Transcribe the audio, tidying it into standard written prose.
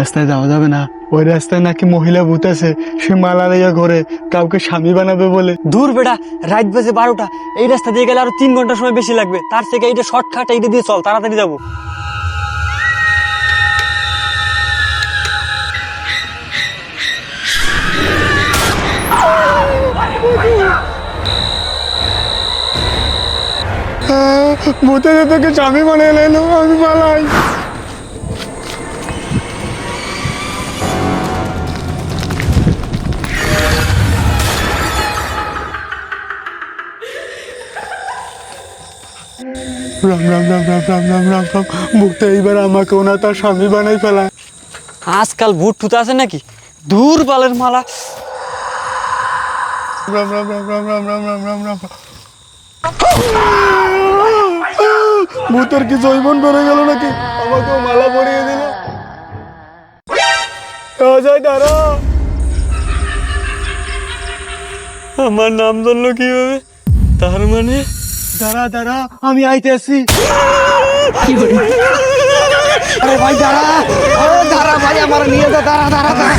রাস্তায় যাওয়া যাবে না, ওই রাস্তায় নাকি মহিলা ভূত আছে, সে মালা লইয়া ঘরে কাউকে স্বামী বানাবে বলে। দূর বেটা, রাত বাজে 12টা, এই রাস্তা দিয়ে গেলে আরো 3 ঘন্টা সময় বেশি লাগবে। তার থেকে এইটা শর্টকাট, এইটা দিয়ে চল, তাড়াতাড়ি যাবো। ভূতে তোকে স্বামী বানিয়ে এলো, আমি পালাই। রাম রাম রাম রাম রাম রাম রাম রাম, ভূতে এইবার আমাকে ওনা তার স্বামী বানাই ফেলা। আজকাল ভূত টুত আছে নাকি? দূর বালের মালা। রাম রাম রাম রাম রাম রাম রাম রাম রাম। ভূতের কি জৈবন বেড়ে গেল নাকি? আমাকেও মালা পরিয়ে দিল। অজয় দাঁড়া। আমার নাম জানলো কিভাবে? তার মানে দাঁড়া দাঁড়া, আমি আইতেছি। আরে ভাই দাঁড়া, দাঁড়া ভাই, আমার নিয়ে যা, দাঁড়া দাঁড়া দাঁড়া।